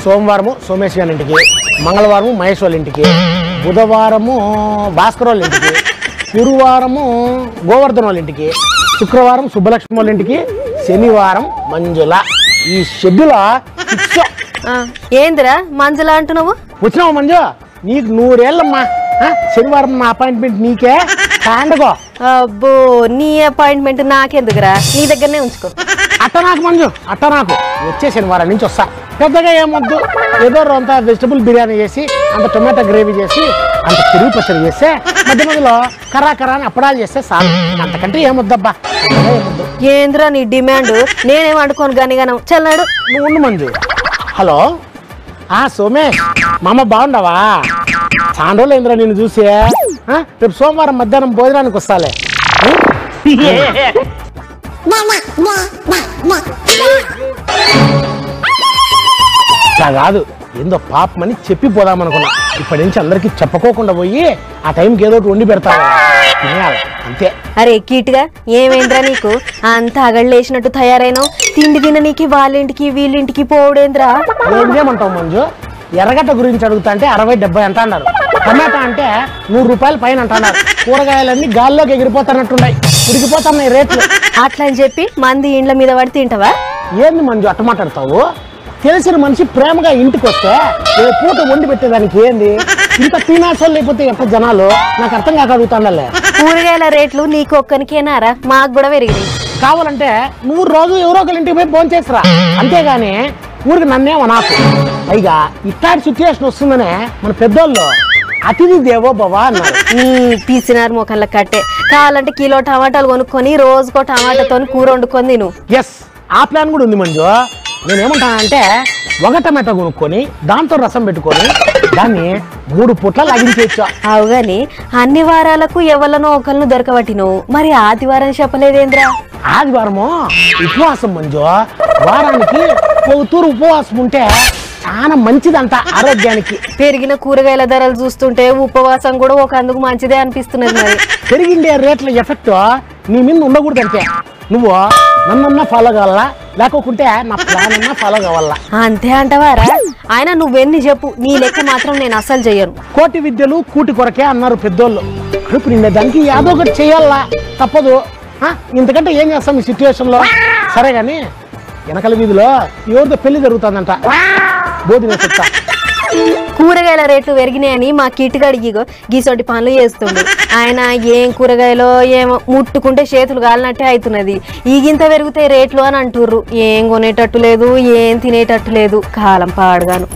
సోమవారము సోమేష్ గారి ఇంటికి, మంగళవారము మహేష్ వాళ్ళ ఇంటికి, బుధవారము భాస్కర్ వాళ్ళ ఇంటికి, గురువారము గోవర్ధన్ వాళ్ళ ఇంటికి, శుక్రవారం సుబ్బలక్ష్మి వాళ్ళ ఇంటికి, శనివారం మంజుల. ఈ షెడ్యూల్ ఏందిరా మంజుల అంటున్నావు? వచ్చినావు మంజు, నీకు 100 ఏళ్ళమ్మా. శనివారం నా అపాయింట్మెంట్ నీకే కాండగో. అబ్బో నీ అపాయింట్మెంట్ నాకెందుకురా, నీ దగ్గరనే ఉంచుకో. అట్ట నాకు మంజు, అట్ట నాకు. వచ్చే శనివారం నుంచి వస్తా. పెద్దగా ఏమొద్దు, ఏదో అంత వెజిటబుల్ బిర్యానీ చేసి, అంత టొమాటో గ్రేవీ చేసి, అంత పెరుగు పచ్చడి చేస్తే, మధ్య మధ్యలో కర్రా అని అప్పడాలు చేస్తే చాలు. అంతకంటే ఏమొద్దబ్బా, ఏమొద్దు. ఏంద్రా నీ డిమాండ్? నేనేం అనుకోను గానిగానం చల్లాడు. నువ్వు ఉండు మంజు. హలో సోమేష్ మామ బాగుండవా? చాలా రోజులు అయిందిరా నేను చూసి. రేపు సోమవారం మధ్యాహ్నం భోజనానికి వస్తాలే. ఇట్లా కాదు, ఏందో పాపమని చెప్పిపోదామనుకున్నా. ఇప్పటి నుంచి అందరికి చెప్పుకోకుండా పోయి ఆ టైంకి ఏదో వండి పెడతాను, తినేయాలి అంతే. అరే కీటుగా ఏమేంద్రా నీకు? అంత అగళ్ళేసినట్టు తయారైనావు. తిండి తిననీకి వాళ్ళింటికి వీళ్ళింటికి పోవడేంద్రా? ఏం చేయమంటావు మంజు? ఎర్రగడ్డ గురించి అడుగుతా అంటే 60-70 అంట అన్నారు. టమాటా అంటే 100 రూపాయల పైన అంటున్నారు. కూరగాయలన్నీ గాల్లోకి ఎగిరిపోతున్నట్టున్నాయి, ఉడికిపోతున్నాయి రేట్లు. అట్లా అని చెప్పి మంది ఇండ్ల మీద పడి తింటావా? ఏంది మంజు అట్ట మాట్లాడతావు? తెలిసిన మనిషి ప్రేమగా ఇంటికి వస్తే ఏ పూట వండి పెట్టేదానికి ఏంది ఇంత తినాసలు? లేకపోతే ఎంత జనాలు నాకు అర్థం కాక అడుగుతాండలే. కూరగాయల రేట్లు నీకు ఒక్కనికేనారా? మాకు కూడా పెరిగినాయి. కావాలంటే 100 రోజులు ఎవరో ఒకరి ఇంటికి పోయి భోజనం చేస్తారా, అంతేగాని ఊరికి నన్నేమో నాకు. పైగా ఇట్లాంటి సిచ్యువేషన్ వస్తుందనే మన పెద్దోళ్ళు అతిథి దేవో భవ అన్నారు. తీసినారు మొక్కల కట్టే. కావాలంటే కిలో టమాటాలు కొనుక్కొని రోజుకో టమాటాతో కూర వండుకొని తిను. ఎస్, ఆ ప్లాన్ కూడా ఉంది మంజు. నేనేమంటానంటే ఒక టమాటా కొనుక్కొని దాంతో రసం పెట్టుకొని దాన్ని 3 పూట్ల లాగించేయచ్చు. అవు గాని అన్ని వారాలకు ఎవరినో ఒకళ్ళను దొరకబట్టిను, మరి ఆదివారం చెప్పలేదేంద్రా? ఆదివారము ఉపవాసం మంజు. వారానికి ఒక తూరు ఉపవాసం ఉంటే చాలా మంచిదంట ఆరోగ్యానికి. పెరిగిన కూరగాయల ధరలు చూస్తుంటే ఉపవాసం కూడా ఒక అందుకు మంచిదే అనిపిస్తున్నది. మరి పెరిగిండే రేట్ల ఎఫెక్ట్ నీ మీద ఉండకూడదు. అంతే, నువ్వు నన్నన్నా ఫాలో కావాలా, లేకపోతే నా ప్లాన్ అన్నా ఫాలో కావాలా. అంతే అంటవారా? ఆయన నువ్వెన్ని చెప్పు, నీ లెక్క మాత్రం నేను అస్సలు చెయ్యను. కోటి విద్యలు కూటి కొరకే అన్నారు పెద్దోళ్ళు. కడుపు నిండేదానికి ఏదో ఒకటి చెయ్యాలా, తప్పదు. ఇంతకంటే ఏం చేస్తాం ఈ సిచ్యువేషన్ లో? సరే గాని వెనకల వీధిలో ఎవరితో పెళ్లి జరుగుతుందంట, బోధిన చెప్తా. కూరగాయల రేట్లు పెరిగినాయని మా కిట్టుగాడికి గీసోటి పనులు చేస్తుండు. ఆయన ఏం కూరగాయలో ఏమో ముట్టుకుంటే చేతులు కాలినట్టే అవుతున్నది. ఈగింత పెరుగుతాయి రేట్లు అని అంటుర్రు. ఏం కొనేటట్టు లేదు, ఏం తినేటట్టు లేదు. కాలం పాడుగాను.